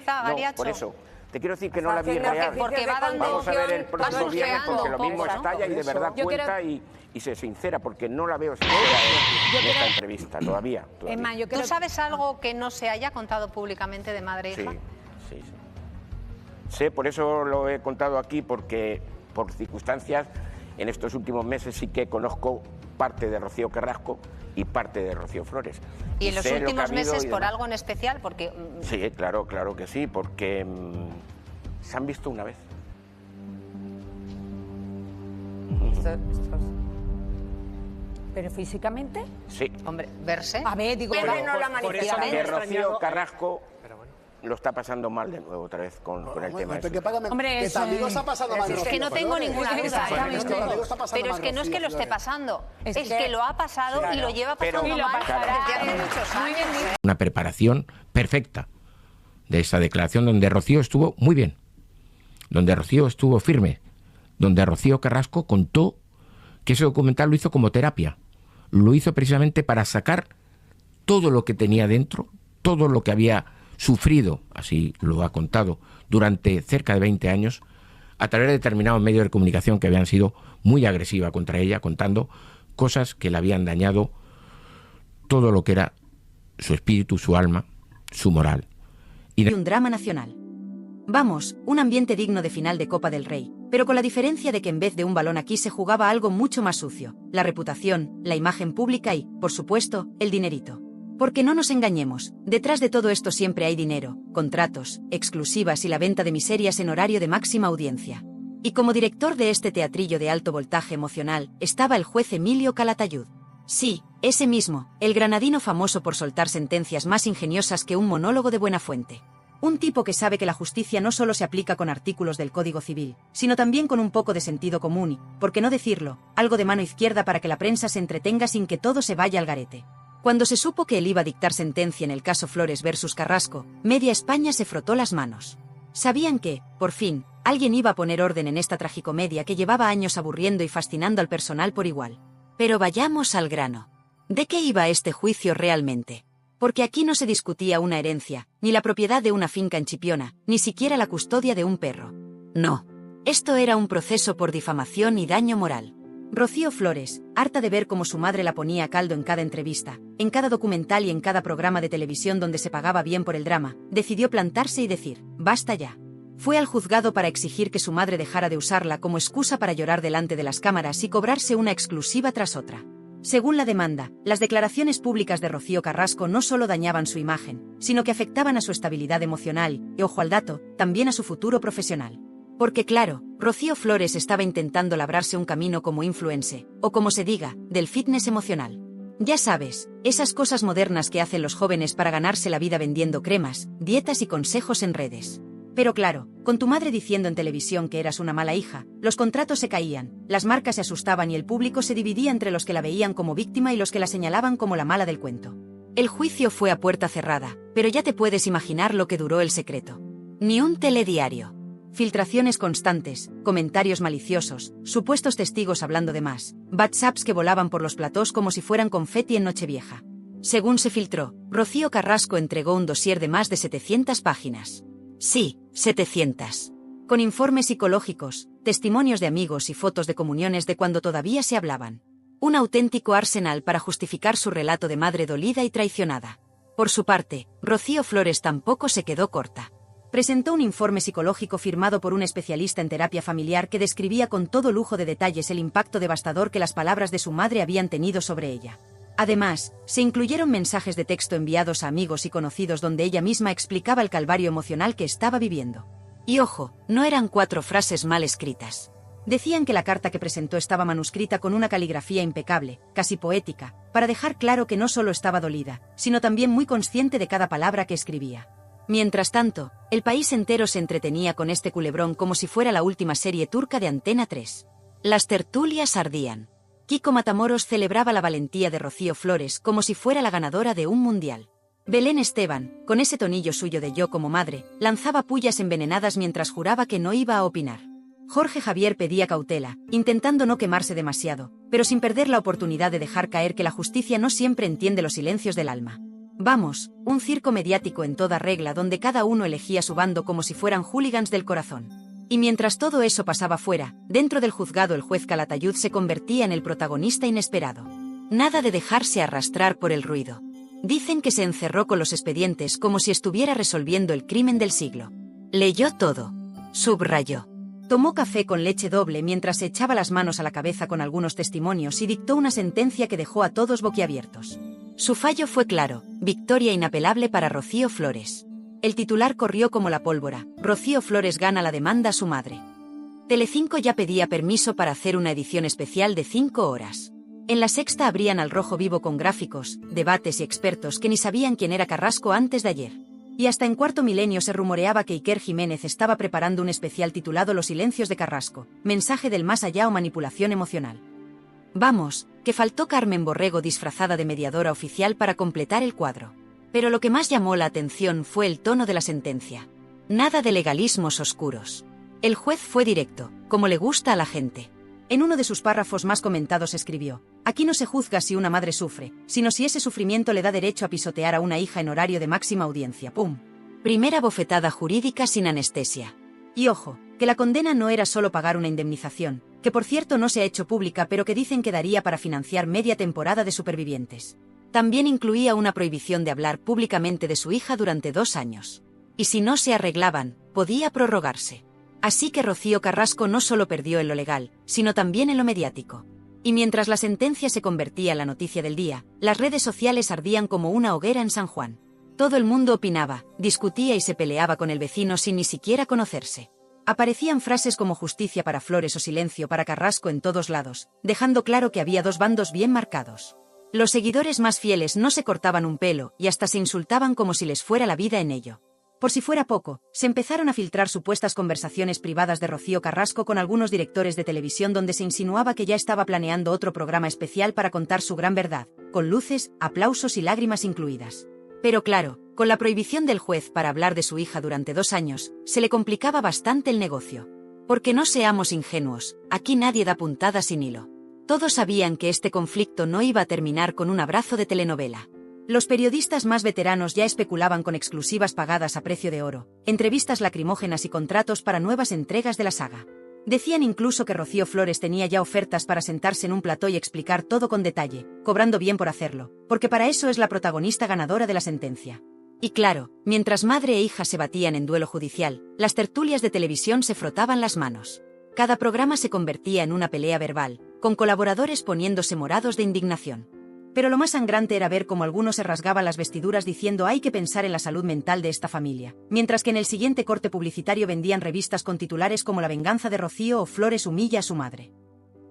está, Galiacho. Por eso. Te quiero decir que no la vi real. Porque va dando... Vamos a ver el próximo viernes porque lo mismo estalla y de verdad cuenta y se sincera, porque no la veo sincera en esta entrevista todavía. Emma, ¿tú sabes algo que no se haya contado públicamente de madre e hija? Sí. Sé, por eso lo he contado aquí, porque por circunstancias en estos últimos meses sí que conozco parte de Rocío Carrasco y parte de Rocío Flores. ¿Y en los últimos meses por algo en especial? Porque... Sí, claro que sí, porque se han visto una vez. ¿Pero físicamente? Sí. Hombre, verse. A ver, digo, pero no la manifestación. Que Rocío Carrasco lo está pasando mal de nuevo otra vez con el tema. Hombre, que también lo está pasando mal. Es que no tengo ninguna duda. Pero es que no es que lo esté pasando, es que lo ha pasado y lo lleva pasando mal desde hace muchos años. Una preparación perfecta de esa declaración donde Rocío estuvo muy bien, donde Rocío estuvo firme, donde Rocío Carrasco contó que ese documental lo hizo como terapia, lo hizo precisamente para sacar todo lo que tenía dentro, todo lo que había sufrido, así lo ha contado, durante cerca de 20 años, a través de determinados medios de comunicación que habían sido muy agresivos contra ella, contando cosas que le habían dañado todo lo que era su espíritu, su alma, su moral. Y un drama nacional. Vamos, un ambiente digno de final de Copa del Rey, pero con la diferencia de que en vez de un balón aquí se jugaba algo mucho más sucio, la reputación, la imagen pública y, por supuesto, el dinerito. Porque no nos engañemos, detrás de todo esto siempre hay dinero, contratos, exclusivas y la venta de miserias en horario de máxima audiencia. Y como director de este teatrillo de alto voltaje emocional, estaba el juez Emilio Calatayud. Sí, ese mismo, el granadino famoso por soltar sentencias más ingeniosas que un monólogo de Buenafuente. Un tipo que sabe que la justicia no solo se aplica con artículos del Código Civil, sino también con un poco de sentido común y, por qué no decirlo, algo de mano izquierda para que la prensa se entretenga sin que todo se vaya al garete. Cuando se supo que él iba a dictar sentencia en el caso Flores versus Carrasco, media España se frotó las manos. Sabían que, por fin, alguien iba a poner orden en esta tragicomedia que llevaba años aburriendo y fascinando al personal por igual. Pero vayamos al grano. ¿De qué iba este juicio realmente? Porque aquí no se discutía una herencia, ni la propiedad de una finca en Chipiona, ni siquiera la custodia de un perro. No. Esto era un proceso por difamación y daño moral. Rocío Flores, harta de ver cómo su madre la ponía a caldo en cada entrevista, en cada documental y en cada programa de televisión donde se pagaba bien por el drama, decidió plantarse y decir, basta ya. Fue al juzgado para exigir que su madre dejara de usarla como excusa para llorar delante de las cámaras y cobrarse una exclusiva tras otra. Según la demanda, las declaraciones públicas de Rocío Carrasco no solo dañaban su imagen, sino que afectaban a su estabilidad emocional y, ojo al dato, también a su futuro profesional. Porque claro, Rocío Flores estaba intentando labrarse un camino como influencer, o como se diga, del fitness emocional. Ya sabes, esas cosas modernas que hacen los jóvenes para ganarse la vida vendiendo cremas, dietas y consejos en redes. Pero claro, con tu madre diciendo en televisión que eras una mala hija, los contratos se caían, las marcas se asustaban y el público se dividía entre los que la veían como víctima y los que la señalaban como la mala del cuento. El juicio fue a puerta cerrada, pero ya te puedes imaginar lo que duró el secreto. Ni un telediario. Filtraciones constantes, comentarios maliciosos, supuestos testigos hablando de más, WhatsApps que volaban por los platós como si fueran confeti en Nochevieja. Según se filtró, Rocío Carrasco entregó un dossier de más de 700 páginas. Sí, 700. Con informes psicológicos, testimonios de amigos y fotos de comuniones de cuando todavía se hablaban. Un auténtico arsenal para justificar su relato de madre dolida y traicionada. Por su parte, Rocío Flores tampoco se quedó corta. Presentó un informe psicológico firmado por un especialista en terapia familiar que describía con todo lujo de detalles el impacto devastador que las palabras de su madre habían tenido sobre ella. Además, se incluyeron mensajes de texto enviados a amigos y conocidos donde ella misma explicaba el calvario emocional que estaba viviendo. Y ojo, no eran 4 frases mal escritas. Decían que la carta que presentó estaba manuscrita con una caligrafía impecable, casi poética, para dejar claro que no solo estaba dolida, sino también muy consciente de cada palabra que escribía. Mientras tanto, el país entero se entretenía con este culebrón como si fuera la última serie turca de Antena 3. Las tertulias ardían. Kiko Matamoros celebraba la valentía de Rocío Flores como si fuera la ganadora de un mundial. Belén Esteban, con ese tonillo suyo de yo como madre, lanzaba pullas envenenadas mientras juraba que no iba a opinar. Jorge Javier pedía cautela, intentando no quemarse demasiado, pero sin perder la oportunidad de dejar caer que la justicia no siempre entiende los silencios del alma. Vamos, un circo mediático en toda regla donde cada uno elegía su bando como si fueran hooligans del corazón. Y mientras todo eso pasaba fuera, dentro del juzgado el juez Calatayud se convertía en el protagonista inesperado. Nada de dejarse arrastrar por el ruido. Dicen que se encerró con los expedientes como si estuviera resolviendo el crimen del siglo. Leyó todo. Subrayó. Tomó café con leche doble mientras se echaba las manos a la cabeza con algunos testimonios y dictó una sentencia que dejó a todos boquiabiertos. Su fallo fue claro: victoria inapelable para Rocío Flores. El titular corrió como la pólvora: Rocío Flores gana la demanda a su madre. Telecinco ya pedía permiso para hacer una edición especial de 5 horas. En La Sexta abrían al rojo vivo con gráficos, debates y expertos que ni sabían quién era Carrasco antes de ayer. Y hasta en Cuarto Milenio se rumoreaba que Iker Jiménez estaba preparando un especial titulado Los silencios de Carrasco, mensaje del más allá o manipulación emocional. Vamos, que faltó Carmen Borrego disfrazada de mediadora oficial para completar el cuadro. Pero lo que más llamó la atención fue el tono de la sentencia. Nada de legalismos oscuros. El juez fue directo, como le gusta a la gente. En uno de sus párrafos más comentados escribió: aquí no se juzga si una madre sufre, sino si ese sufrimiento le da derecho a pisotear a una hija en horario de máxima audiencia. ¡Pum! Primera bofetada jurídica sin anestesia. Y ojo, que la condena no era solo pagar una indemnización, que por cierto no se ha hecho pública pero que dicen que daría para financiar media temporada de Supervivientes. También incluía una prohibición de hablar públicamente de su hija durante 2 años. Y si no se arreglaban, podía prorrogarse. Así que Rocío Carrasco no solo perdió en lo legal, sino también en lo mediático. Y mientras la sentencia se convertía en la noticia del día, las redes sociales ardían como una hoguera en San Juan. Todo el mundo opinaba, discutía y se peleaba con el vecino sin ni siquiera conocerse. Aparecían frases como justicia para Flores o silencio para Carrasco en todos lados, dejando claro que había 2 bandos bien marcados. Los seguidores más fieles no se cortaban un pelo y hasta se insultaban como si les fuera la vida en ello. Por si fuera poco, se empezaron a filtrar supuestas conversaciones privadas de Rocío Carrasco con algunos directores de televisión donde se insinuaba que ya estaba planeando otro programa especial para contar su gran verdad, con luces, aplausos y lágrimas incluidas. Pero claro, con la prohibición del juez para hablar de su hija durante 2 años, se le complicaba bastante el negocio. Porque no seamos ingenuos, aquí nadie da puntada sin hilo. Todos sabían que este conflicto no iba a terminar con un abrazo de telenovela. Los periodistas más veteranos ya especulaban con exclusivas pagadas a precio de oro, entrevistas lacrimógenas y contratos para nuevas entregas de la saga. Decían incluso que Rocío Flores tenía ya ofertas para sentarse en un plató y explicar todo con detalle, cobrando bien por hacerlo, porque para eso es la protagonista ganadora de la sentencia. Y claro, mientras madre e hija se batían en duelo judicial, las tertulias de televisión se frotaban las manos. Cada programa se convertía en una pelea verbal, con colaboradores poniéndose morados de indignación. Pero lo más sangrante era ver cómo algunos se rasgaban las vestiduras diciendo hay que pensar en la salud mental de esta familia, mientras que en el siguiente corte publicitario vendían revistas con titulares como La venganza de Rocío o Flores humilla a su madre.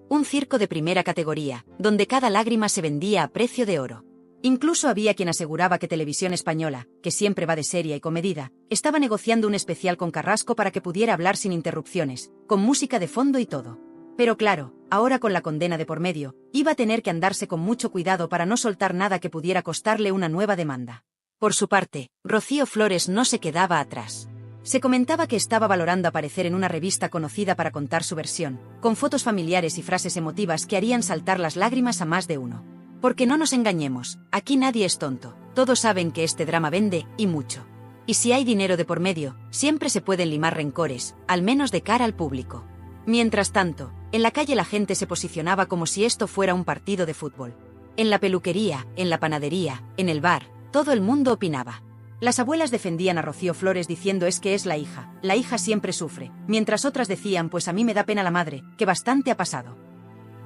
Un circo de primera categoría, donde cada lágrima se vendía a precio de oro. Incluso había quien aseguraba que Televisión Española, que siempre va de seria y comedida, estaba negociando un especial con Carrasco para que pudiera hablar sin interrupciones, con música de fondo y todo. Pero claro, ahora con la condena de por medio, iba a tener que andarse con mucho cuidado para no soltar nada que pudiera costarle una nueva demanda. Por su parte, Rocío Flores no se quedaba atrás. Se comentaba que estaba valorando aparecer en una revista conocida para contar su versión, con fotos familiares y frases emotivas que harían saltar las lágrimas a más de uno. Porque no nos engañemos, aquí nadie es tonto, todos saben que este drama vende, y mucho. Y si hay dinero de por medio, siempre se pueden limar rencores, al menos de cara al público. Mientras tanto, en la calle la gente se posicionaba como si esto fuera un partido de fútbol. En la peluquería, en la panadería, en el bar, todo el mundo opinaba. Las abuelas defendían a Rocío Flores diciendo es que es la hija siempre sufre, mientras otras decían pues a mí me da pena la madre, que bastante ha pasado.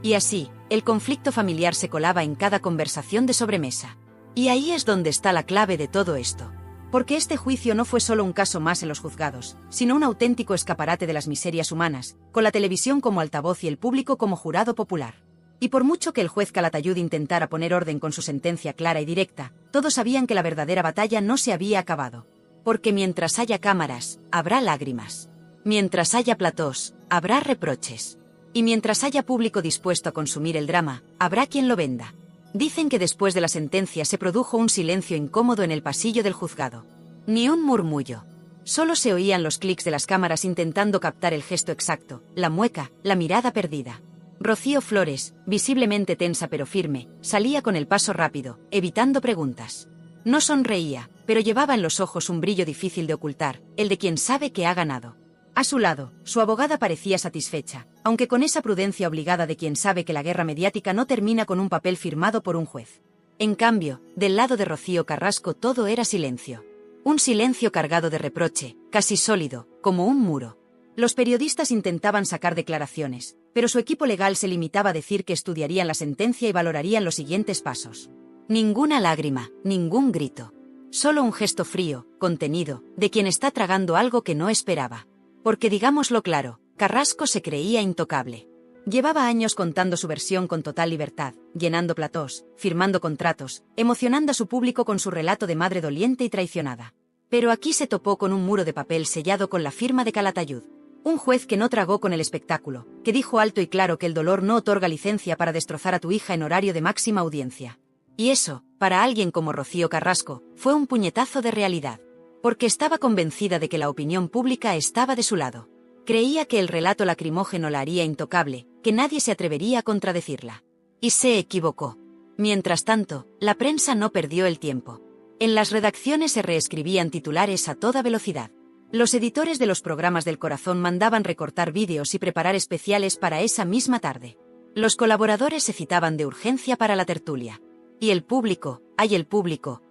Y así, el conflicto familiar se colaba en cada conversación de sobremesa. Y ahí es donde está la clave de todo esto. Porque este juicio no fue solo un caso más en los juzgados, sino un auténtico escaparate de las miserias humanas, con la televisión como altavoz y el público como jurado popular. Y por mucho que el juez Calatayud intentara poner orden con su sentencia clara y directa, todos sabían que la verdadera batalla no se había acabado. Porque mientras haya cámaras, habrá lágrimas. Mientras haya platós, habrá reproches. Y mientras haya público dispuesto a consumir el drama, habrá quien lo venda. Dicen que después de la sentencia se produjo un silencio incómodo en el pasillo del juzgado. Ni un murmullo. Solo se oían los clics de las cámaras intentando captar el gesto exacto, la mueca, la mirada perdida. Rocío Flores, visiblemente tensa pero firme, salía con el paso rápido, evitando preguntas. No sonreía, pero llevaba en los ojos un brillo difícil de ocultar, el de quien sabe que ha ganado. A su lado, su abogada parecía satisfecha, aunque con esa prudencia obligada de quien sabe que la guerra mediática no termina con un papel firmado por un juez. En cambio, del lado de Rocío Carrasco todo era silencio. Un silencio cargado de reproche, casi sólido, como un muro. Los periodistas intentaban sacar declaraciones, pero su equipo legal se limitaba a decir que estudiarían la sentencia y valorarían los siguientes pasos. Ninguna lágrima, ningún grito. Solo un gesto frío, contenido, de quien está tragando algo que no esperaba. Porque digámoslo claro, Carrasco se creía intocable. Llevaba años contando su versión con total libertad, llenando platós, firmando contratos, emocionando a su público con su relato de madre doliente y traicionada. Pero aquí se topó con un muro de papel sellado con la firma de Calatayud. Un juez que no tragó con el espectáculo, que dijo alto y claro que el dolor no otorga licencia para destrozar a tu hija en horario de máxima audiencia. Y eso, para alguien como Rocío Carrasco, fue un puñetazo de realidad. Porque estaba convencida de que la opinión pública estaba de su lado. Creía que el relato lacrimógeno la haría intocable, que nadie se atrevería a contradecirla. Y se equivocó. Mientras tanto, la prensa no perdió el tiempo. En las redacciones se reescribían titulares a toda velocidad. Los editores de los programas del Corazón mandaban recortar vídeos y preparar especiales para esa misma tarde. Los colaboradores se citaban de urgencia para la tertulia. Y el público,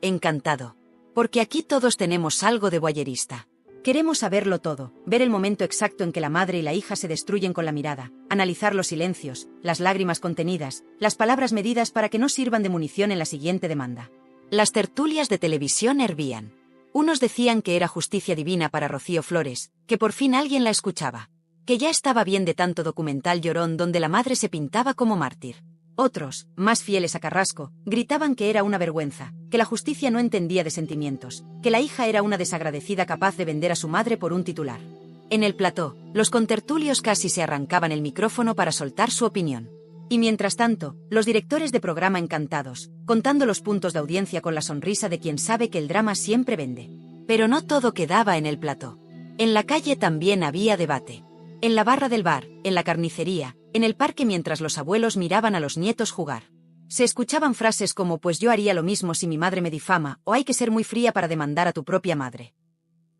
encantado. Porque aquí todos tenemos algo de voyerista. Queremos saberlo todo, ver el momento exacto en que la madre y la hija se destruyen con la mirada, analizar los silencios, las lágrimas contenidas, las palabras medidas para que no sirvan de munición en la siguiente demanda. Las tertulias de televisión hervían. Unos decían que era justicia divina para Rocío Flores, que por fin alguien la escuchaba. Que ya estaba bien de tanto documental llorón donde la madre se pintaba como mártir. Otros, más fieles a Carrasco, gritaban que era una vergüenza, que la justicia no entendía de sentimientos, que la hija era una desagradecida capaz de vender a su madre por un titular. En el plató, los contertulios casi se arrancaban el micrófono para soltar su opinión. Y mientras tanto, los directores de programa encantados, contando los puntos de audiencia con la sonrisa de quien sabe que el drama siempre vende. Pero no todo quedaba en el plató. En la calle también había debate. En la barra del bar, en la carnicería, en el parque mientras los abuelos miraban a los nietos jugar. Se escuchaban frases como pues yo haría lo mismo si mi madre me difama, o hay que ser muy fría para demandar a tu propia madre.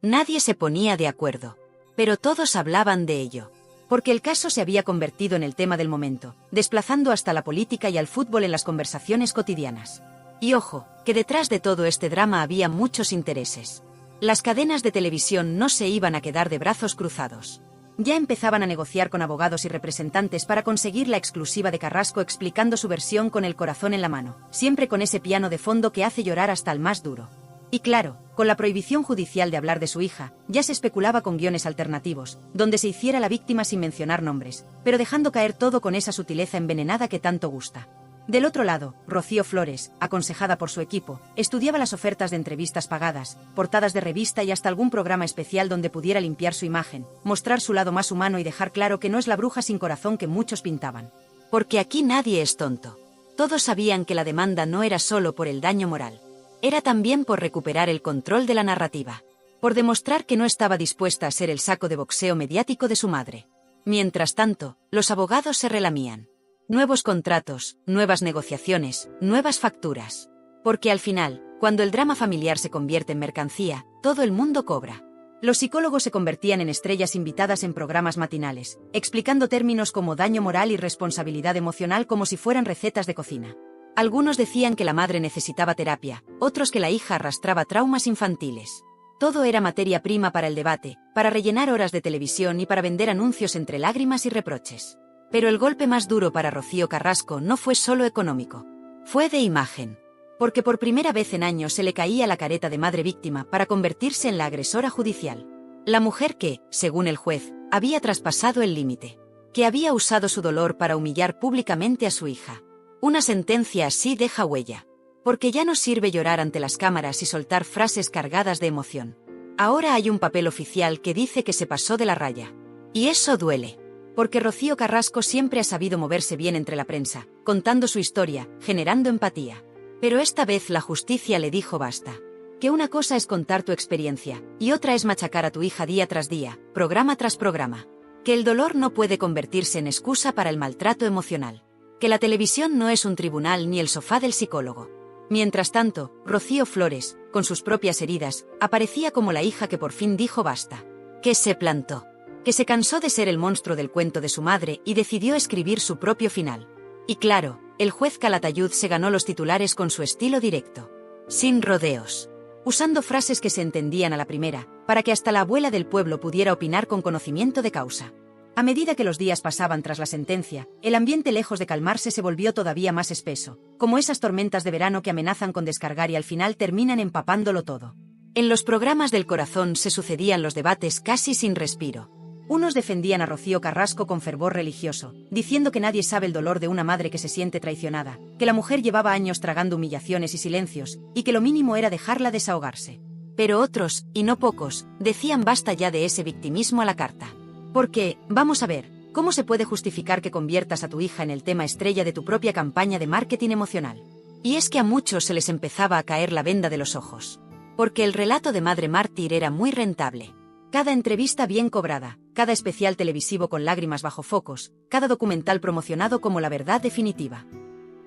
Nadie se ponía de acuerdo. Pero todos hablaban de ello. Porque el caso se había convertido en el tema del momento, desplazando hasta la política y al fútbol en las conversaciones cotidianas. Y ojo, que detrás de todo este drama había muchos intereses. Las cadenas de televisión no se iban a quedar de brazos cruzados. Ya empezaban a negociar con abogados y representantes para conseguir la exclusiva de Carrasco explicando su versión con el corazón en la mano, siempre con ese piano de fondo que hace llorar hasta el más duro. Y claro, con la prohibición judicial de hablar de su hija, ya se especulaba con guiones alternativos, donde se hiciera la víctima sin mencionar nombres, pero dejando caer todo con esa sutileza envenenada que tanto gusta. Del otro lado, Rocío Flores, aconsejada por su equipo, estudiaba las ofertas de entrevistas pagadas, portadas de revista y hasta algún programa especial donde pudiera limpiar su imagen, mostrar su lado más humano y dejar claro que no es la bruja sin corazón que muchos pintaban. Porque aquí nadie es tonto. Todos sabían que la demanda no era solo por el daño moral. Era también por recuperar el control de la narrativa. Por demostrar que no estaba dispuesta a ser el saco de boxeo mediático de su madre. Mientras tanto, los abogados se relamían. Nuevos contratos, nuevas negociaciones, nuevas facturas. Porque al final, cuando el drama familiar se convierte en mercancía, todo el mundo cobra. Los psicólogos se convertían en estrellas invitadas en programas matinales, explicando términos como daño moral y responsabilidad emocional como si fueran recetas de cocina. Algunos decían que la madre necesitaba terapia, otros que la hija arrastraba traumas infantiles. Todo era materia prima para el debate, para rellenar horas de televisión y para vender anuncios entre lágrimas y reproches. Pero el golpe más duro para Rocío Carrasco no fue solo económico. Fue de imagen. Porque por primera vez en años se le caía la careta de madre víctima para convertirse en la agresora judicial. La mujer que, según el juez, había traspasado el límite. Que había usado su dolor para humillar públicamente a su hija. Una sentencia así deja huella. Porque ya no sirve llorar ante las cámaras y soltar frases cargadas de emoción. Ahora hay un papel oficial que dice que se pasó de la raya. Y eso duele. Porque Rocío Carrasco siempre ha sabido moverse bien entre la prensa, contando su historia, generando empatía. Pero esta vez la justicia le dijo basta. Que una cosa es contar tu experiencia, y otra es machacar a tu hija día tras día, programa tras programa. Que el dolor no puede convertirse en excusa para el maltrato emocional. Que la televisión no es un tribunal ni el sofá del psicólogo. Mientras tanto, Rocío Flores, con sus propias heridas, aparecía como la hija que por fin dijo basta. Que se plantó. Que se cansó de ser el monstruo del cuento de su madre y decidió escribir su propio final. Y claro, el juez Calatayud se ganó los titulares con su estilo directo. Sin rodeos. Usando frases que se entendían a la primera, para que hasta la abuela del pueblo pudiera opinar con conocimiento de causa. A medida que los días pasaban tras la sentencia, el ambiente lejos de calmarse se volvió todavía más espeso, como esas tormentas de verano que amenazan con descargar y al final terminan empapándolo todo. En los programas del corazón se sucedían los debates casi sin respiro. Unos defendían a Rocío Carrasco con fervor religioso, diciendo que nadie sabe el dolor de una madre que se siente traicionada, que la mujer llevaba años tragando humillaciones y silencios, y que lo mínimo era dejarla desahogarse. Pero otros, y no pocos, decían basta ya de ese victimismo a la carta. Porque, vamos a ver, ¿cómo se puede justificar que conviertas a tu hija en el tema estrella de tu propia campaña de marketing emocional? Y es que a muchos se les empezaba a caer la venda de los ojos. Porque el relato de Madre Mártir era muy rentable. Cada entrevista bien cobrada, cada especial televisivo con lágrimas bajo focos, cada documental promocionado como la verdad definitiva.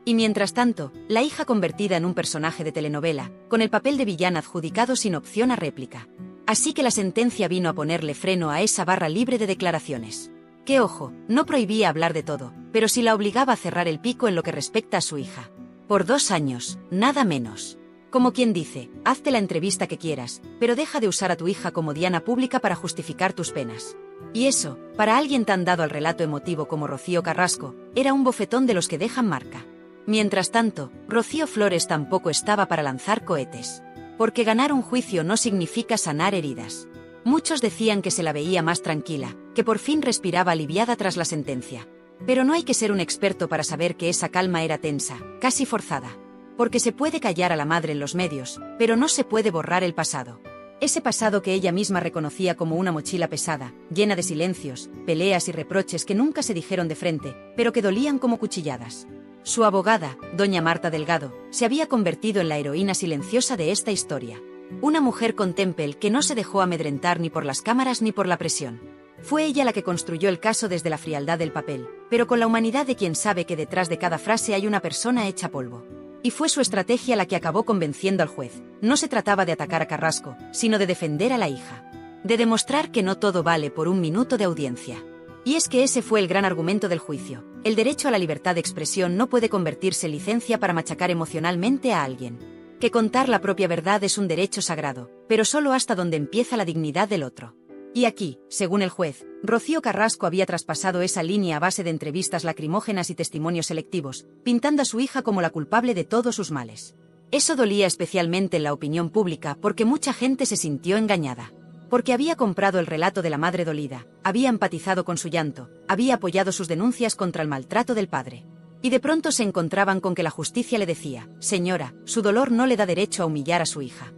Y mientras tanto, la hija convertida en un personaje de telenovela, con el papel de villana adjudicado sin opción a réplica. Así que la sentencia vino a ponerle freno a esa barra libre de declaraciones. Que ojo, no prohibía hablar de todo, pero sí la obligaba a cerrar el pico en lo que respecta a su hija. Por 2 años, nada menos. Como quien dice, hazte la entrevista que quieras, pero deja de usar a tu hija como diana pública para justificar tus penas. Y eso, para alguien tan dado al relato emotivo como Rocío Carrasco, era un bofetón de los que dejan marca. Mientras tanto, Rocío Flores tampoco estaba para lanzar cohetes. Porque ganar un juicio no significa sanar heridas. Muchos decían que se la veía más tranquila, que por fin respiraba aliviada tras la sentencia. Pero no hay que ser un experto para saber que esa calma era tensa, casi forzada. Porque se puede callar a la madre en los medios, pero no se puede borrar el pasado. Ese pasado que ella misma reconocía como una mochila pesada, llena de silencios, peleas y reproches que nunca se dijeron de frente, pero que dolían como cuchilladas. Su abogada, doña Marta Delgado, se había convertido en la heroína silenciosa de esta historia. Una mujer con temple que no se dejó amedrentar ni por las cámaras ni por la presión. Fue ella la que construyó el caso desde la frialdad del papel, pero con la humanidad de quien sabe que detrás de cada frase hay una persona hecha polvo. Y fue su estrategia la que acabó convenciendo al juez. No se trataba de atacar a Carrasco, sino de defender a la hija. De demostrar que no todo vale por un minuto de audiencia. Y es que ese fue el gran argumento del juicio. El derecho a la libertad de expresión no puede convertirse en licencia para machacar emocionalmente a alguien. Que contar la propia verdad es un derecho sagrado, pero solo hasta donde empieza la dignidad del otro. Y aquí, según el juez, Rocío Carrasco había traspasado esa línea a base de entrevistas lacrimógenas y testimonios selectivos, pintando a su hija como la culpable de todos sus males. Eso dolía especialmente en la opinión pública porque mucha gente se sintió engañada. Porque había comprado el relato de la madre dolida, había empatizado con su llanto, había apoyado sus denuncias contra el maltrato del padre. Y de pronto se encontraban con que la justicia le decía, señora, su dolor no le da derecho a humillar a su hija.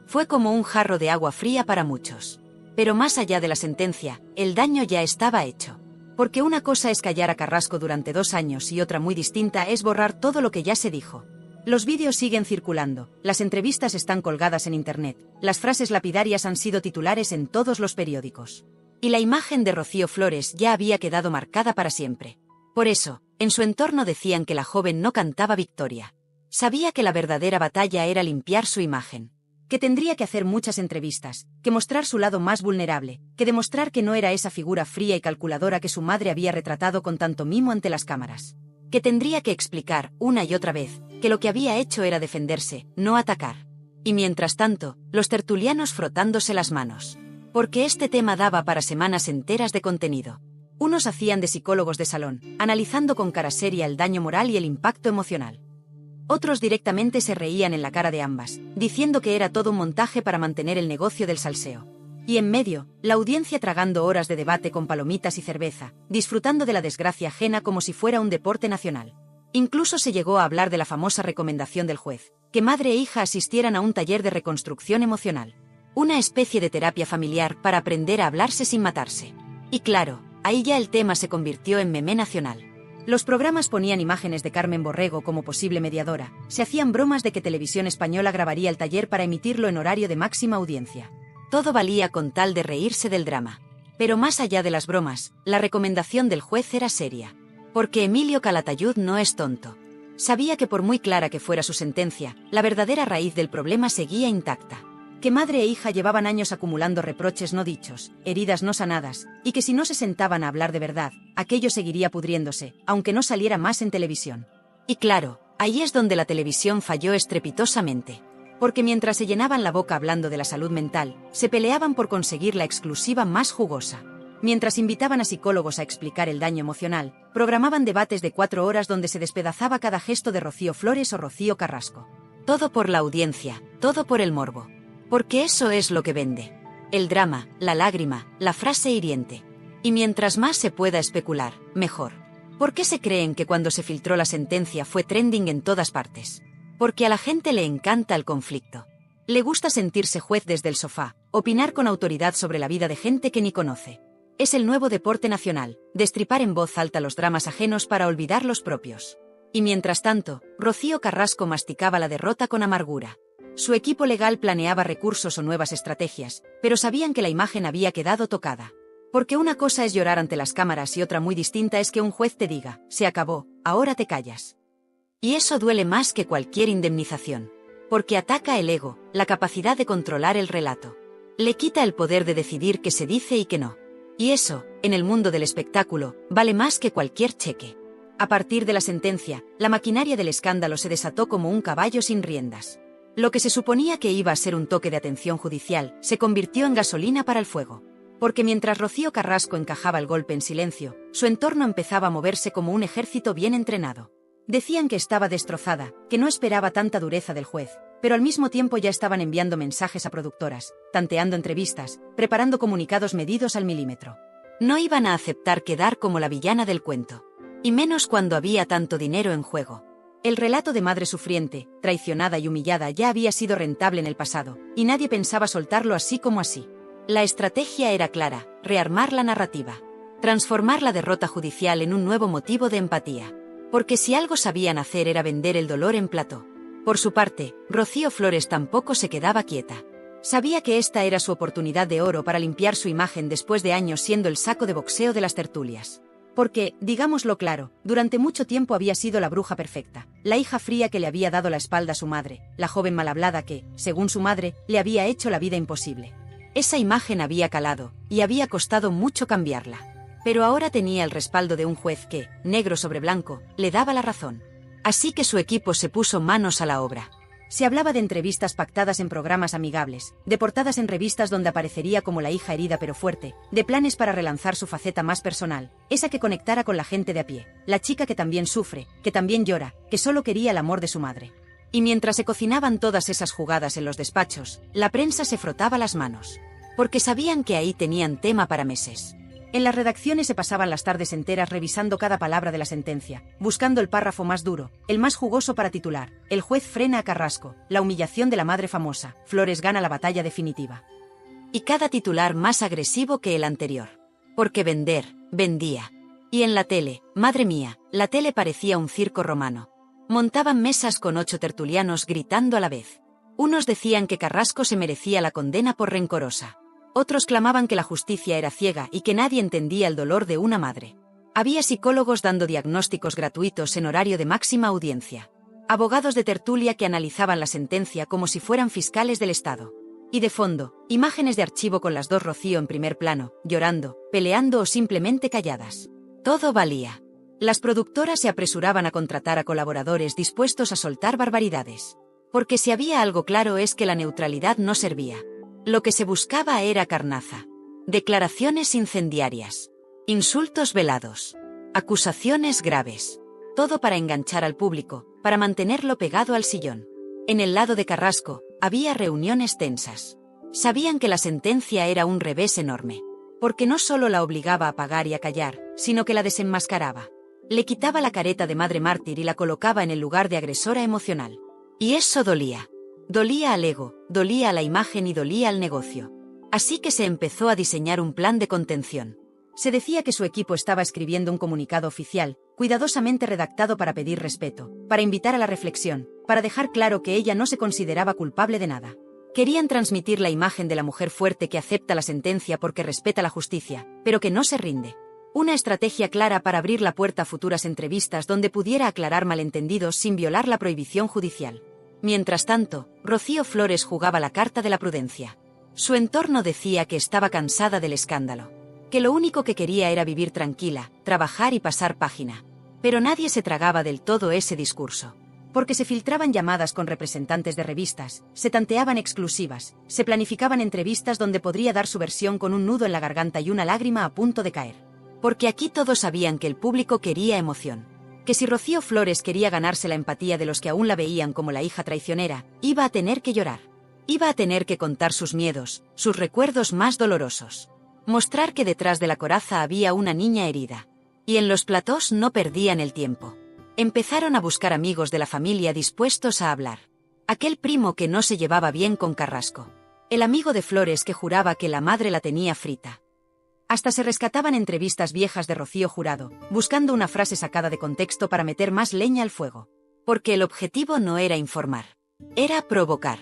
Fue como un jarro de agua fría para muchos. Pero más allá de la sentencia, el daño ya estaba hecho. Porque una cosa es callar a Carrasco durante 2 años y otra muy distinta es borrar todo lo que ya se dijo. Los vídeos siguen circulando, las entrevistas están colgadas en internet, las frases lapidarias han sido titulares en todos los periódicos. Y la imagen de Rocío Flores ya había quedado marcada para siempre. Por eso, en su entorno decían que la joven no cantaba victoria. Sabía que la verdadera batalla era limpiar su imagen. Que tendría que hacer muchas entrevistas, que mostrar su lado más vulnerable, que demostrar que no era esa figura fría y calculadora que su madre había retratado con tanto mimo ante las cámaras. Que tendría que explicar, una y otra vez, que lo que había hecho era defenderse, no atacar. Y mientras tanto, los tertulianos frotándose las manos. Porque este tema daba para semanas enteras de contenido. Unos hacían de psicólogos de salón, analizando con cara seria el daño moral y el impacto emocional. Otros directamente se reían en la cara de ambas, diciendo que era todo un montaje para mantener el negocio del salseo. Y en medio, la audiencia tragando horas de debate con palomitas y cerveza, disfrutando de la desgracia ajena como si fuera un deporte nacional. Incluso se llegó a hablar de la famosa recomendación del juez, que madre e hija asistieran a un taller de reconstrucción emocional. Una especie de terapia familiar para aprender a hablarse sin matarse. Y claro, ahí ya el tema se convirtió en meme nacional. Los programas ponían imágenes de Carmen Borrego como posible mediadora, se hacían bromas de que Televisión Española grabaría el taller para emitirlo en horario de máxima audiencia. Todo valía con tal de reírse del drama. Pero más allá de las bromas, la recomendación del juez era seria. Porque Emilio Calatayud no es tonto. Sabía que por muy clara que fuera su sentencia, la verdadera raíz del problema seguía intacta. Que madre e hija llevaban años acumulando reproches no dichos, heridas no sanadas, y que si no se sentaban a hablar de verdad, aquello seguiría pudriéndose, aunque no saliera más en televisión. Y claro, ahí es donde la televisión falló estrepitosamente. Porque mientras se llenaban la boca hablando de la salud mental, se peleaban por conseguir la exclusiva más jugosa. Mientras invitaban a psicólogos a explicar el daño emocional, programaban debates de 4 horas donde se despedazaba cada gesto de Rocío Flores o Rocío Carrasco. Todo por la audiencia, todo por el morbo. Porque eso es lo que vende. El drama, la lágrima, la frase hiriente. Y mientras más se pueda especular, mejor. ¿Por qué se creen que cuando se filtró la sentencia fue trending en todas partes? Porque a la gente le encanta el conflicto. Le gusta sentirse juez desde el sofá, opinar con autoridad sobre la vida de gente que ni conoce. Es el nuevo deporte nacional, destripar en voz alta los dramas ajenos para olvidar los propios. Y mientras tanto, Rocío Carrasco masticaba la derrota con amargura. Su equipo legal planeaba recursos o nuevas estrategias, pero sabían que la imagen había quedado tocada. Porque una cosa es llorar ante las cámaras y otra muy distinta es que un juez te diga, se acabó, ahora te callas. Y eso duele más que cualquier indemnización. Porque ataca el ego, la capacidad de controlar el relato. Le quita el poder de decidir qué se dice y qué no. Y eso, en el mundo del espectáculo, vale más que cualquier cheque. A partir de la sentencia, la maquinaria del escándalo se desató como un caballo sin riendas. Lo que se suponía que iba a ser un toque de atención judicial, se convirtió en gasolina para el fuego. Porque mientras Rocío Carrasco encajaba el golpe en silencio, su entorno empezaba a moverse como un ejército bien entrenado. Decían que estaba destrozada, que no esperaba tanta dureza del juez, pero al mismo tiempo ya estaban enviando mensajes a productoras, tanteando entrevistas, preparando comunicados medidos al milímetro. No iban a aceptar quedar como la villana del cuento. Y menos cuando había tanto dinero en juego. El relato de madre sufriente, traicionada y humillada ya había sido rentable en el pasado, y nadie pensaba soltarlo así como así. La estrategia era clara, rearmar la narrativa. Transformar la derrota judicial en un nuevo motivo de empatía. Porque si algo sabían hacer era vender el dolor en plató. Por su parte, Rocío Flores tampoco se quedaba quieta. Sabía que esta era su oportunidad de oro para limpiar su imagen después de años siendo el saco de boxeo de las tertulias. Porque, digámoslo claro, durante mucho tiempo había sido la bruja perfecta, la hija fría que le había dado la espalda a su madre, la joven mal hablada que, según su madre, le había hecho la vida imposible. Esa imagen había calado, y había costado mucho cambiarla. Pero ahora tenía el respaldo de un juez que, negro sobre blanco, le daba la razón. Así que su equipo se puso manos a la obra. Se hablaba de entrevistas pactadas en programas amigables, de portadas en revistas donde aparecería como la hija herida pero fuerte, de planes para relanzar su faceta más personal, esa que conectara con la gente de a pie, la chica que también sufre, que también llora, que solo quería el amor de su madre. Y mientras se cocinaban todas esas jugadas en los despachos, la prensa se frotaba las manos. Porque sabían que ahí tenían tema para meses. En las redacciones se pasaban las tardes enteras revisando cada palabra de la sentencia, buscando el párrafo más duro, el más jugoso para titular. El juez frena a Carrasco, la humillación de la madre famosa, Flores gana la batalla definitiva. Y cada titular más agresivo que el anterior. Porque vender, vendía. Y en la tele, madre mía, la tele parecía un circo romano. Montaban mesas con 8 tertulianos gritando a la vez. Unos decían que Carrasco se merecía la condena por rencorosa. Otros clamaban que la justicia era ciega y que nadie entendía el dolor de una madre. Había psicólogos dando diagnósticos gratuitos en horario de máxima audiencia. Abogados de tertulia que analizaban la sentencia como si fueran fiscales del Estado. Y de fondo, imágenes de archivo con las dos Rocío en primer plano, llorando, peleando o simplemente calladas. Todo valía. Las productoras se apresuraban a contratar a colaboradores dispuestos a soltar barbaridades. Porque si había algo claro es que la neutralidad no servía. Lo que se buscaba era carnaza. Declaraciones incendiarias. Insultos velados. Acusaciones graves. Todo para enganchar al público, para mantenerlo pegado al sillón. En el lado de Carrasco, había reuniones tensas. Sabían que la sentencia era un revés enorme. Porque no solo la obligaba a pagar y a callar, sino que la desenmascaraba. Le quitaba la careta de madre mártir y la colocaba en el lugar de agresora emocional. Y eso dolía. Dolía al ego, dolía a la imagen y dolía al negocio. Así que se empezó a diseñar un plan de contención. Se decía que su equipo estaba escribiendo un comunicado oficial, cuidadosamente redactado para pedir respeto, para invitar a la reflexión, para dejar claro que ella no se consideraba culpable de nada. Querían transmitir la imagen de la mujer fuerte que acepta la sentencia porque respeta la justicia, pero que no se rinde. Una estrategia clara para abrir la puerta a futuras entrevistas donde pudiera aclarar malentendidos sin violar la prohibición judicial. Mientras tanto, Rocío Flores jugaba la carta de la prudencia. Su entorno decía que estaba cansada del escándalo, que lo único que quería era vivir tranquila, trabajar y pasar página. Pero nadie se tragaba del todo ese discurso. Porque se filtraban llamadas con representantes de revistas, se tanteaban exclusivas, se planificaban entrevistas donde podría dar su versión con un nudo en la garganta y una lágrima a punto de caer. Porque aquí todos sabían que el público quería emoción. Que si Rocío Flores quería ganarse la empatía de los que aún la veían como la hija traicionera, iba a tener que llorar. Iba a tener que contar sus miedos, sus recuerdos más dolorosos. Mostrar que detrás de la coraza había una niña herida. Y en los platós no perdían el tiempo. Empezaron a buscar amigos de la familia dispuestos a hablar. Aquel primo que no se llevaba bien con Carrasco. El amigo de Flores que juraba que la madre la tenía frita. Hasta se rescataban entrevistas viejas de Rocío Jurado, buscando una frase sacada de contexto para meter más leña al fuego. Porque el objetivo no era informar. Era provocar.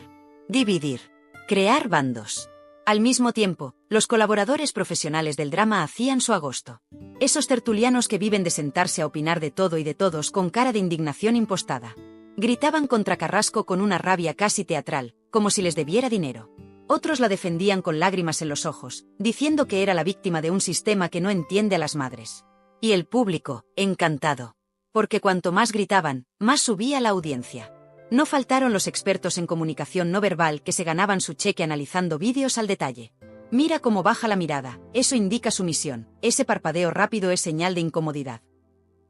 Dividir. Crear bandos. Al mismo tiempo, los colaboradores profesionales del drama hacían su agosto. Esos tertulianos que viven de sentarse a opinar de todo y de todos con cara de indignación impostada. Gritaban contra Carrasco con una rabia casi teatral, como si les debiera dinero. Otros la defendían con lágrimas en los ojos, diciendo que era la víctima de un sistema que no entiende a las madres. Y el público, encantado. Porque cuanto más gritaban, más subía la audiencia. No faltaron los expertos en comunicación no verbal que se ganaban su cheque analizando vídeos al detalle. Mira cómo baja la mirada, eso indica sumisión, ese parpadeo rápido es señal de incomodidad.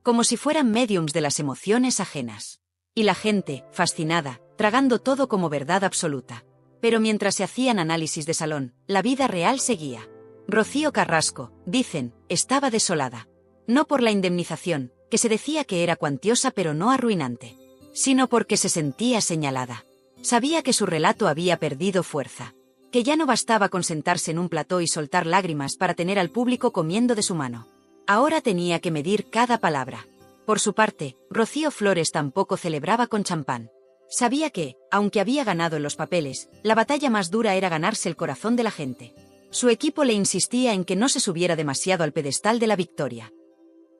Como si fueran médiums de las emociones ajenas. Y la gente, fascinada, tragando todo como verdad absoluta. Pero mientras se hacían análisis de salón, la vida real seguía. Rocío Carrasco, dicen, estaba desolada. No por la indemnización, que se decía que era cuantiosa pero no arruinante. Sino porque se sentía señalada. Sabía que su relato había perdido fuerza. Que ya no bastaba con sentarse en un plató y soltar lágrimas para tener al público comiendo de su mano. Ahora tenía que medir cada palabra. Por su parte, Rocío Flores tampoco celebraba con champán. Sabía que, aunque había ganado en los papeles, la batalla más dura era ganarse el corazón de la gente. Su equipo le insistía en que no se subiera demasiado al pedestal de la victoria.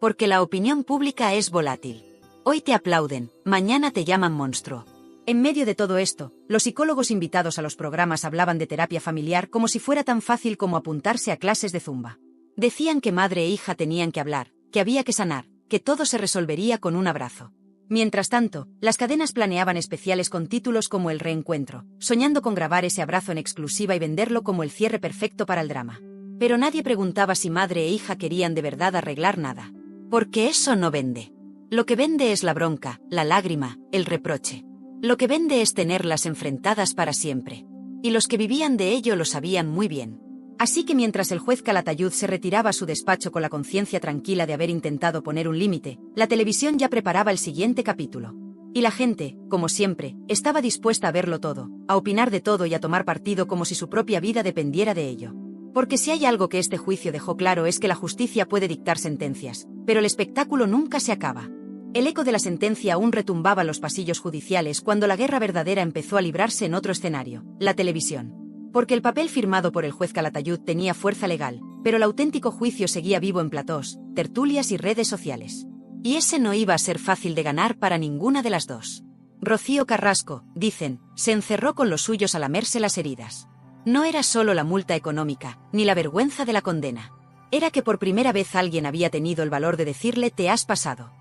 Porque la opinión pública es volátil. Hoy te aplauden, mañana te llaman monstruo. En medio de todo esto, los psicólogos invitados a los programas hablaban de terapia familiar como si fuera tan fácil como apuntarse a clases de zumba. Decían que madre e hija tenían que hablar, que había que sanar, que todo se resolvería con un abrazo. Mientras tanto, las cadenas planeaban especiales con títulos como El Reencuentro, soñando con grabar ese abrazo en exclusiva y venderlo como el cierre perfecto para el drama. Pero nadie preguntaba si madre e hija querían de verdad arreglar nada. Porque eso no vende. Lo que vende es la bronca, la lágrima, el reproche. Lo que vende es tenerlas enfrentadas para siempre. Y los que vivían de ello lo sabían muy bien. Así que mientras el juez Calatayud se retiraba a su despacho con la conciencia tranquila de haber intentado poner un límite, la televisión ya preparaba el siguiente capítulo. Y la gente, como siempre, estaba dispuesta a verlo todo, a opinar de todo y a tomar partido como si su propia vida dependiera de ello. Porque si hay algo que este juicio dejó claro es que la justicia puede dictar sentencias, pero el espectáculo nunca se acaba. El eco de la sentencia aún retumbaba en los pasillos judiciales cuando la guerra verdadera empezó a librarse en otro escenario, la televisión. Porque el papel firmado por el juez Calatayud tenía fuerza legal, pero el auténtico juicio seguía vivo en platós, tertulias y redes sociales. Y ese no iba a ser fácil de ganar para ninguna de las dos. Rocío Carrasco, dicen, se encerró con los suyos a lamerse las heridas. No era solo la multa económica, ni la vergüenza de la condena. Era que por primera vez alguien había tenido el valor de decirle te has pasado.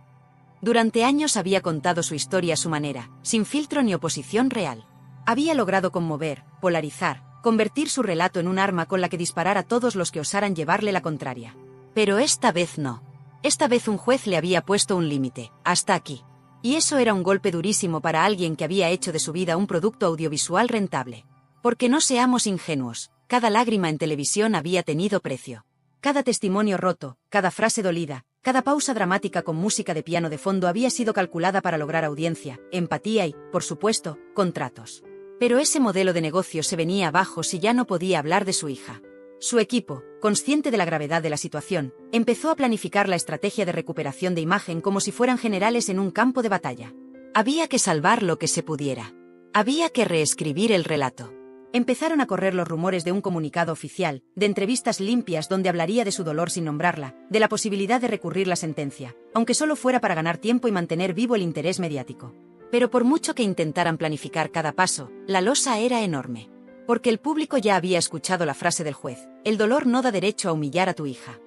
Durante años había contado su historia a su manera, sin filtro ni oposición real. Había logrado conmover, polarizar, convertir su relato en un arma con la que disparar a todos los que osaran llevarle la contraria. Pero esta vez no. Esta vez un juez le había puesto un límite, hasta aquí. Y eso era un golpe durísimo para alguien que había hecho de su vida un producto audiovisual rentable. Porque no seamos ingenuos, cada lágrima en televisión había tenido precio. Cada testimonio roto, cada frase dolida, cada pausa dramática con música de piano de fondo había sido calculada para lograr audiencia, empatía y, por supuesto, contratos. Pero ese modelo de negocio se venía abajo si ya no podía hablar de su hija. Su equipo, consciente de la gravedad de la situación, empezó a planificar la estrategia de recuperación de imagen como si fueran generales en un campo de batalla. Había que salvar lo que se pudiera. Había que reescribir el relato. Empezaron a correr los rumores de un comunicado oficial, de entrevistas limpias donde hablaría de su dolor sin nombrarla, de la posibilidad de recurrir la sentencia, aunque solo fuera para ganar tiempo y mantener vivo el interés mediático. Pero por mucho que intentaran planificar cada paso, la losa era enorme. Porque el público ya había escuchado la frase del juez: el dolor no da derecho a humillar a tu hija.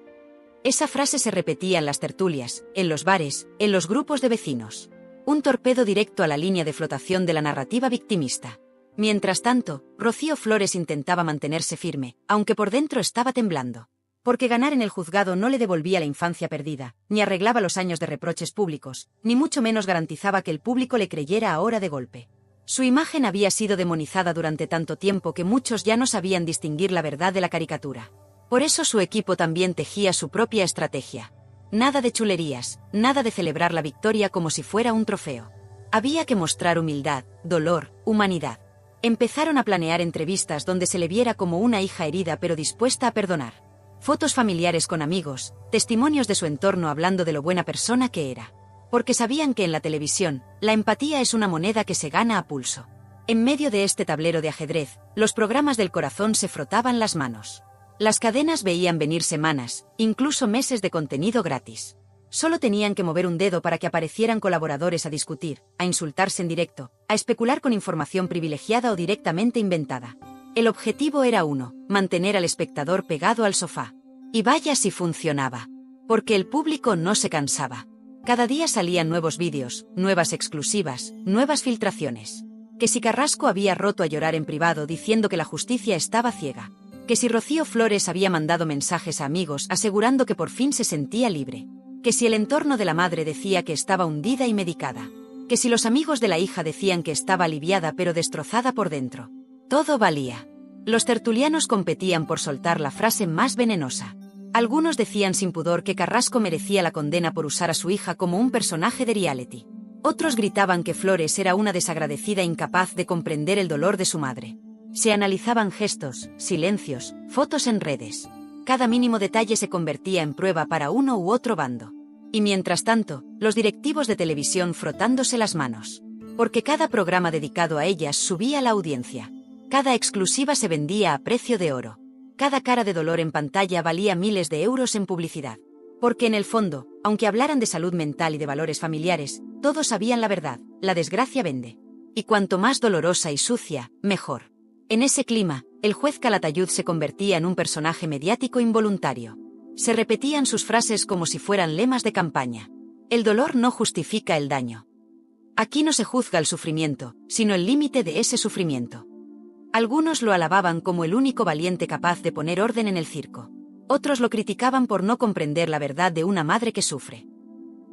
Esa frase se repetía en las tertulias, en los bares, en los grupos de vecinos. Un torpedo directo a la línea de flotación de la narrativa victimista. Mientras tanto, Rocío Flores intentaba mantenerse firme, aunque por dentro estaba temblando. Porque ganar en el juzgado no le devolvía la infancia perdida, ni arreglaba los años de reproches públicos, ni mucho menos garantizaba que el público le creyera ahora de golpe. Su imagen había sido demonizada durante tanto tiempo que muchos ya no sabían distinguir la verdad de la caricatura. Por eso su equipo también tejía su propia estrategia. Nada de chulerías, nada de celebrar la victoria como si fuera un trofeo. Había que mostrar humildad, dolor, humanidad. Empezaron a planear entrevistas donde se le viera como una hija herida pero dispuesta a perdonar. Fotos familiares con amigos, testimonios de su entorno hablando de lo buena persona que era. Porque sabían que en la televisión, la empatía es una moneda que se gana a pulso. En medio de este tablero de ajedrez, los programas del corazón se frotaban las manos. Las cadenas veían venir semanas, incluso meses de contenido gratis. Solo tenían que mover un dedo para que aparecieran colaboradores a discutir, a insultarse en directo, a especular con información privilegiada o directamente inventada. El objetivo era uno: mantener al espectador pegado al sofá. Y vaya si funcionaba. Porque el público no se cansaba. Cada día salían nuevos vídeos, nuevas exclusivas, nuevas filtraciones. Que si Carrasco había roto a llorar en privado diciendo que la justicia estaba ciega. Que si Rocío Flores había mandado mensajes a amigos asegurando que por fin se sentía libre. Que si el entorno de la madre decía que estaba hundida y medicada. Que si los amigos de la hija decían que estaba aliviada pero destrozada por dentro. Todo valía. Los tertulianos competían por soltar la frase más venenosa. Algunos decían sin pudor que Carrasco merecía la condena por usar a su hija como un personaje de reality. Otros gritaban que Flores era una desagradecida incapaz de comprender el dolor de su madre. Se analizaban gestos, silencios, fotos en redes. Cada mínimo detalle se convertía en prueba para uno u otro bando. Y mientras tanto, los directivos de televisión frotándose las manos. Porque cada programa dedicado a ellas subía la audiencia. Cada exclusiva se vendía a precio de oro. Cada cara de dolor en pantalla valía miles de euros en publicidad. Porque en el fondo, aunque hablaran de salud mental y de valores familiares, todos sabían la verdad: la desgracia vende. Y cuanto más dolorosa y sucia, mejor. En ese clima, el juez Calatayud se convertía en un personaje mediático involuntario. Se repetían sus frases como si fueran lemas de campaña. El dolor no justifica el daño. Aquí no se juzga el sufrimiento, sino el límite de ese sufrimiento. Algunos lo alababan como el único valiente capaz de poner orden en el circo. Otros lo criticaban por no comprender la verdad de una madre que sufre.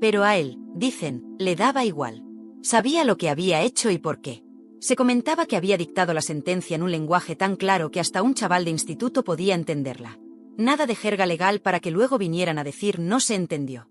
Pero a él, dicen, le daba igual. Sabía lo que había hecho y por qué. Se comentaba que había dictado la sentencia en un lenguaje tan claro que hasta un chaval de instituto podía entenderla. Nada de jerga legal para que luego vinieran a decir no se entendió.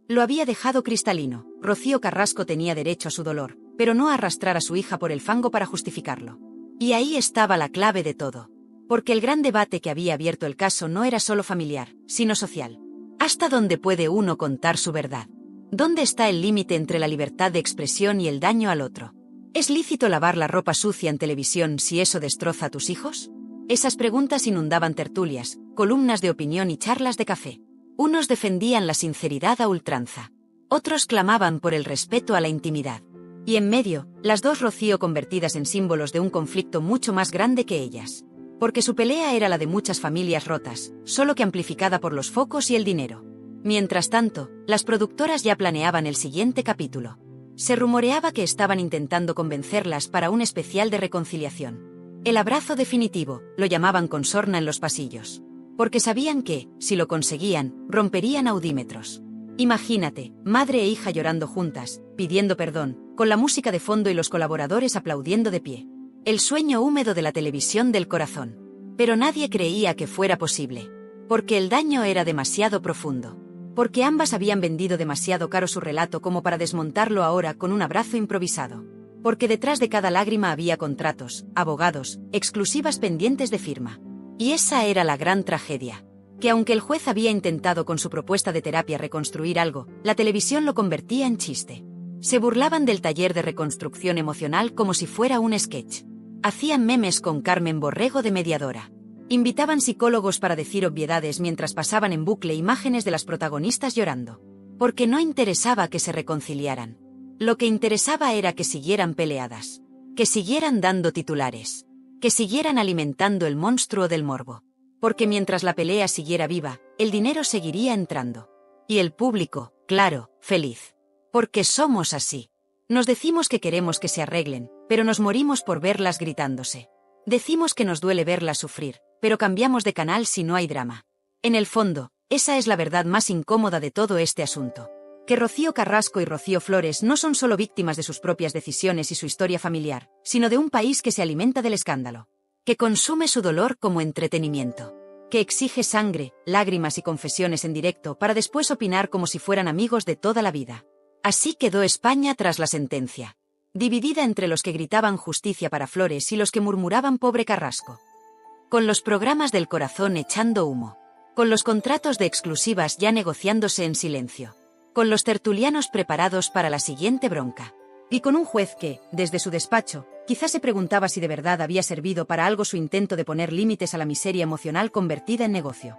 Lo había dejado cristalino: Rocío Carrasco tenía derecho a su dolor, pero no a arrastrar a su hija por el fango para justificarlo. Y ahí estaba la clave de todo. Porque el gran debate que había abierto el caso no era solo familiar, sino social. ¿Hasta dónde puede uno contar su verdad? ¿Dónde está el límite entre la libertad de expresión y el daño al otro? ¿Es lícito lavar la ropa sucia en televisión si eso destroza a tus hijos? Esas preguntas inundaban tertulias, columnas de opinión y charlas de café. Unos defendían la sinceridad a ultranza. Otros clamaban por el respeto a la intimidad. Y en medio, las dos Rocío convertidas en símbolos de un conflicto mucho más grande que ellas. Porque su pelea era la de muchas familias rotas, solo que amplificada por los focos y el dinero. Mientras tanto, las productoras ya planeaban el siguiente capítulo. Se rumoreaba que estaban intentando convencerlas para un especial de reconciliación. El abrazo definitivo, lo llamaban con sorna en los pasillos. Porque sabían que, si lo conseguían, romperían audímetros. Imagínate, madre e hija llorando juntas, pidiendo perdón, con la música de fondo y los colaboradores aplaudiendo de pie. El sueño húmedo de la televisión del corazón. Pero nadie creía que fuera posible. Porque el daño era demasiado profundo. Porque ambas habían vendido demasiado caro su relato como para desmontarlo ahora con un abrazo improvisado. Porque detrás de cada lágrima había contratos, abogados, exclusivas pendientes de firma. Y esa era la gran tragedia. Que aunque el juez había intentado con su propuesta de terapia reconstruir algo, la televisión lo convertía en chiste. Se burlaban del taller de reconstrucción emocional como si fuera un sketch. Hacían memes con Carmen Borrego de mediadora. Invitaban psicólogos para decir obviedades mientras pasaban en bucle imágenes de las protagonistas llorando. Porque no interesaba que se reconciliaran. Lo que interesaba era que siguieran peleadas. Que siguieran dando titulares. Que siguieran alimentando el monstruo del morbo. Porque mientras la pelea siguiera viva, el dinero seguiría entrando. Y el público, claro, feliz. Porque somos así. Nos decimos que queremos que se arreglen, pero nos morimos por verlas gritándose. Decimos que nos duele verlas sufrir, pero cambiamos de canal si no hay drama. En el fondo, esa es la verdad más incómoda de todo este asunto. Que Rocío Carrasco y Rocío Flores no son solo víctimas de sus propias decisiones y su historia familiar, sino de un país que se alimenta del escándalo. Que consume su dolor como entretenimiento. Que exige sangre, lágrimas y confesiones en directo para después opinar como si fueran amigos de toda la vida. Así quedó España tras la sentencia. Dividida entre los que gritaban justicia para Flores y los que murmuraban pobre Carrasco. Con los programas del corazón echando humo. Con los contratos de exclusivas ya negociándose en silencio. Con los tertulianos preparados para la siguiente bronca. Y con un juez que, desde su despacho, quizás se preguntaba si de verdad había servido para algo su intento de poner límites a la miseria emocional convertida en negocio.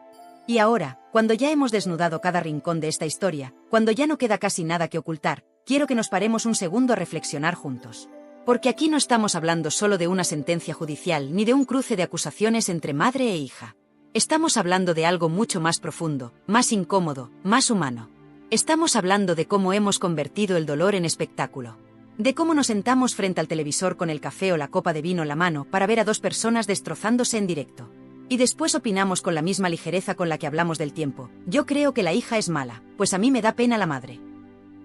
Y ahora, cuando ya hemos desnudado cada rincón de esta historia, cuando ya no queda casi nada que ocultar, quiero que nos paremos un segundo a reflexionar juntos. Porque aquí no estamos hablando solo de una sentencia judicial ni de un cruce de acusaciones entre madre e hija. Estamos hablando de algo mucho más profundo, más incómodo, más humano. Estamos hablando de cómo hemos convertido el dolor en espectáculo. De cómo nos sentamos frente al televisor con el café o la copa de vino en la mano para ver a dos personas destrozándose en directo. Y después opinamos con la misma ligereza con la que hablamos del tiempo. Yo creo que la hija es mala, pues a mí me da pena la madre.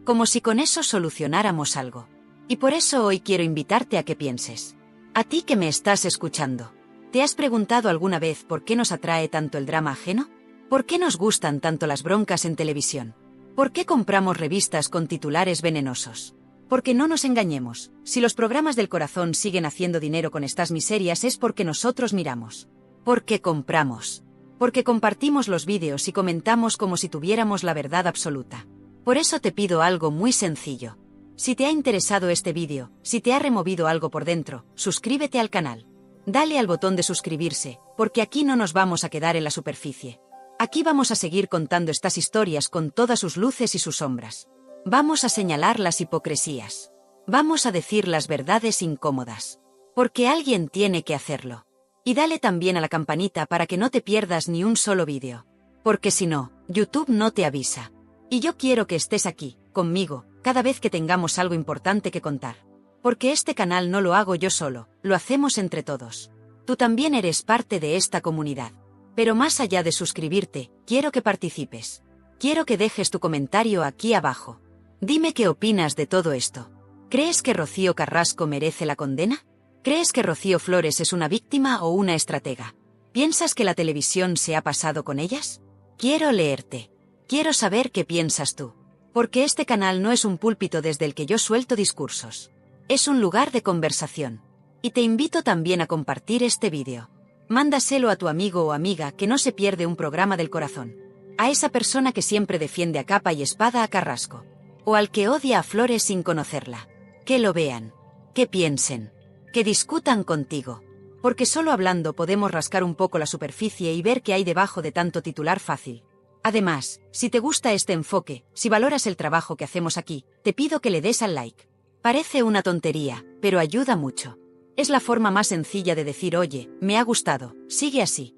Como si con eso solucionáramos algo. Y por eso hoy quiero invitarte a que pienses. A ti que me estás escuchando. ¿Te has preguntado alguna vez por qué nos atrae tanto el drama ajeno? ¿Por qué nos gustan tanto las broncas en televisión? ¿Por qué compramos revistas con titulares venenosos? Porque no nos engañemos, si los programas del corazón siguen haciendo dinero con estas miserias es porque nosotros miramos. Porque compramos. Porque compartimos los vídeos y comentamos como si tuviéramos la verdad absoluta. Por eso te pido algo muy sencillo. Si te ha interesado este vídeo, si te ha removido algo por dentro, suscríbete al canal. Dale al botón de suscribirse, porque aquí no nos vamos a quedar en la superficie. Aquí vamos a seguir contando estas historias con todas sus luces y sus sombras. Vamos a señalar las hipocresías. Vamos a decir las verdades incómodas. Porque alguien tiene que hacerlo. Y dale también a la campanita para que no te pierdas ni un solo vídeo. Porque si no, YouTube no te avisa. Y yo quiero que estés aquí, conmigo, cada vez que tengamos algo importante que contar. Porque este canal no lo hago yo solo, lo hacemos entre todos. Tú también eres parte de esta comunidad. Pero más allá de suscribirte, quiero que participes. Quiero que dejes tu comentario aquí abajo. Dime qué opinas de todo esto. ¿Crees que Rocío Carrasco merece la condena? ¿Crees que Rocío Flores es una víctima o una estratega? ¿Piensas que la televisión se ha pasado con ellas? Quiero leerte. Quiero saber qué piensas tú. Porque este canal no es un púlpito desde el que yo suelto discursos. Es un lugar de conversación. Y te invito también a compartir este vídeo. Mándaselo a tu amigo o amiga que no se pierde un programa del corazón. A esa persona que siempre defiende a capa y espada a Carrasco. O al que odia a Flores sin conocerla. Que lo vean. Que piensen. Que discutan contigo. Porque solo hablando podemos rascar un poco la superficie y ver qué hay debajo de tanto titular fácil. Además, si te gusta este enfoque, si valoras el trabajo que hacemos aquí, te pido que le des al like. Parece una tontería, pero ayuda mucho. Es la forma más sencilla de decir oye, me ha gustado, sigue así.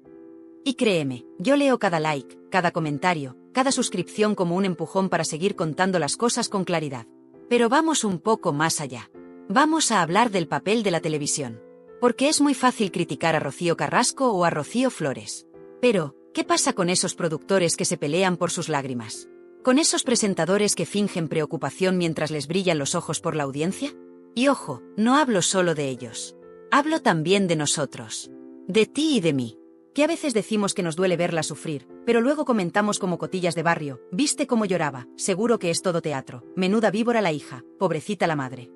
Y créeme, yo leo cada like, cada comentario, cada suscripción como un empujón para seguir contando las cosas con claridad. Pero vamos un poco más allá. Vamos a hablar del papel de la televisión. Porque es muy fácil criticar a Rocío Carrasco o a Rocío Flores. Pero, ¿qué pasa con esos productores que se pelean por sus lágrimas? ¿Con esos presentadores que fingen preocupación mientras les brillan los ojos por la audiencia? Y ojo, no hablo solo de ellos. Hablo también de nosotros. De ti y de mí. Que a veces decimos que nos duele verla sufrir, pero luego comentamos como cotillas de barrio, ¿viste cómo lloraba? Seguro que es todo teatro. Menuda víbora la hija, pobrecita la madre.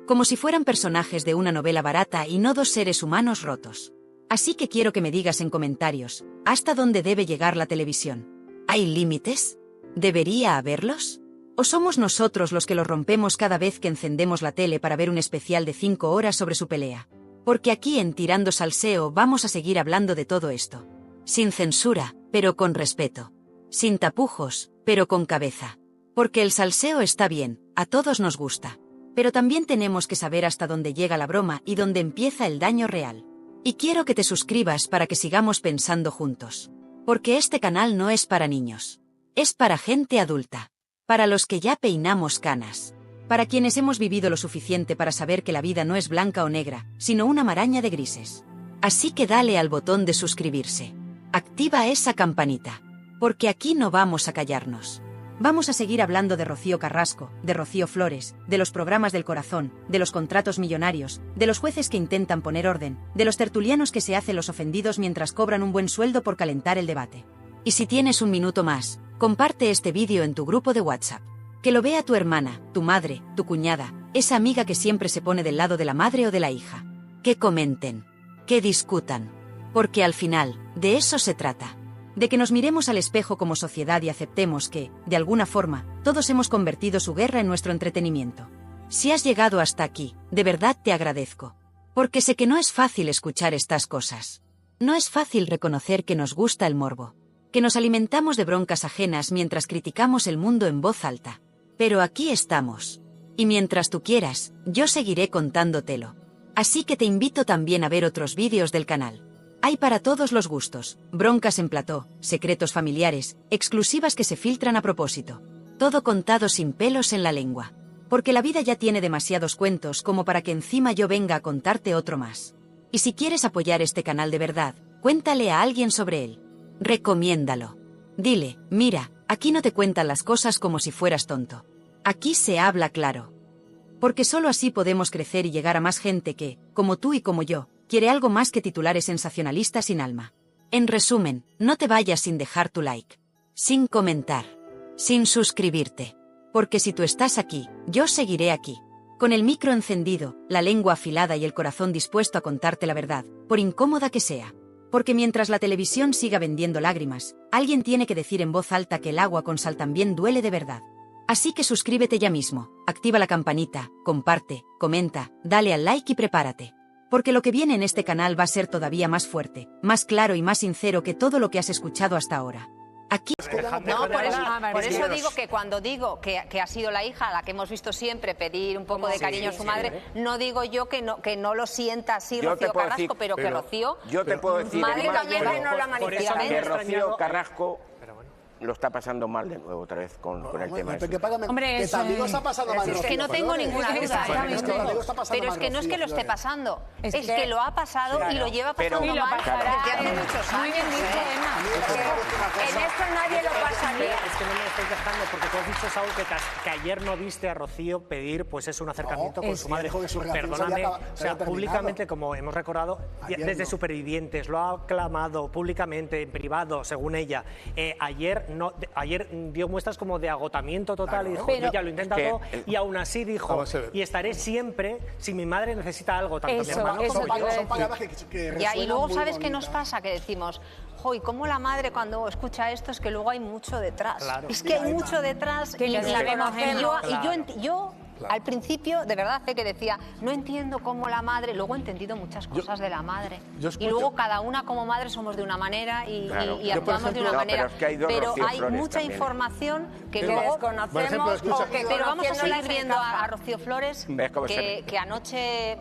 Como si fueran personajes de una novela barata y no dos seres humanos rotos. Así que quiero que me digas en comentarios, ¿hasta dónde debe llegar la televisión? ¿Hay límites? ¿Debería haberlos? ¿O somos nosotros los que los rompemos cada vez que encendemos la tele para ver un especial de 5 horas sobre su pelea? Porque aquí en Tirando Salseo vamos a seguir hablando de todo esto. Sin censura, pero con respeto. Sin tapujos, pero con cabeza. Porque el salseo está bien, a todos nos gusta. Pero también tenemos que saber hasta dónde llega la broma y dónde empieza el daño real. Y quiero que te suscribas para que sigamos pensando juntos. Porque este canal no es para niños. Es para gente adulta. Para los que ya peinamos canas. Para quienes hemos vivido lo suficiente para saber que la vida no es blanca o negra, sino una maraña de grises. Así que dale al botón de suscribirse. Activa esa campanita. Porque aquí no vamos a callarnos. Vamos a seguir hablando de Rocío Carrasco, de Rocío Flores, de los programas del corazón, de los contratos millonarios, de los jueces que intentan poner orden, de los tertulianos que se hacen los ofendidos mientras cobran un buen sueldo por calentar el debate. Y si tienes un minuto más, comparte este vídeo en tu grupo de WhatsApp. Que lo vea tu hermana, tu madre, tu cuñada, esa amiga que siempre se pone del lado de la madre o de la hija. Que comenten. Que discutan. Porque al final, de eso se trata. De que nos miremos al espejo como sociedad y aceptemos que, de alguna forma, todos hemos convertido su guerra en nuestro entretenimiento. Si has llegado hasta aquí, de verdad te agradezco. Porque sé que no es fácil escuchar estas cosas. No es fácil reconocer que nos gusta el morbo. Que nos alimentamos de broncas ajenas mientras criticamos el mundo en voz alta. Pero aquí estamos. Y mientras tú quieras, yo seguiré contándotelo. Así que te invito también a ver otros vídeos del canal. Hay para todos los gustos, broncas en plató, secretos familiares, exclusivas que se filtran a propósito. Todo contado sin pelos en la lengua. Porque la vida ya tiene demasiados cuentos como para que encima yo venga a contarte otro más. Y si quieres apoyar este canal de verdad, cuéntale a alguien sobre él. Recomiéndalo. Dile, mira, aquí no te cuentan las cosas como si fueras tonto. Aquí se habla claro. Porque solo así podemos crecer y llegar a más gente que, como tú y como yo, quiere algo más que titulares sensacionalistas sin alma. En resumen, no te vayas sin dejar tu like. Sin comentar. Sin suscribirte. Porque si tú estás aquí, yo seguiré aquí. Con el micro encendido, la lengua afilada y el corazón dispuesto a contarte la verdad, por incómoda que sea. Porque mientras la televisión siga vendiendo lágrimas, alguien tiene que decir en voz alta que el agua con sal también duele de verdad. Así que suscríbete ya mismo, activa la campanita, comparte, comenta, dale al like y prepárate. Porque lo que viene en este canal va a ser todavía más fuerte, más claro y más sincero que todo lo que has escuchado hasta ahora. Aquí... No, por eso digo que cuando digo que ha sido la hija a la que hemos visto siempre pedir un poco de cariño a su madre, no digo yo que no lo sienta así Rocío Carrasco, pero que Rocío, yo te puedo decir, madre también no la manifiesta. Que Rocío Carrasco lo está pasando mal de nuevo otra vez con el tema. Hombre, que también está pasando mal. Es que no tengo ninguna duda. Pero es que no es que lo esté pasando, es que lo ha pasado y lo lleva pasando mal desde hace muchos años. En esto nadie lo pasaría. Es que no me estáis dejando, porque tú has dicho, Saúl, que ayer no viste a Rocío pedir pues un acercamiento con su madre. Perdóname, o sea, públicamente, como hemos recordado, desde Supervivientes, lo ha clamado públicamente, en privado, según ella. Ayer dio muestras como de agotamiento total, y dijo, yo ya lo he intentado, y aún así dijo, y estaré siempre si mi madre necesita algo, tanto mi hermano como yo. Y luego, ¿sabes qué nos pasa? Que decimos, jo, y cómo la madre cuando escucha esto es que luego hay mucho detrás. Claro. Es que hay mucho detrás y yo al principio, de verdad, que decía, no entiendo cómo la madre... Luego he entendido muchas cosas de la madre. Y luego cada una como madre somos de una manera y actuamos de una manera. Pero hay mucha información que luego desconocemos. Pero vamos a seguir viendo a Rocío Flores, que anoche...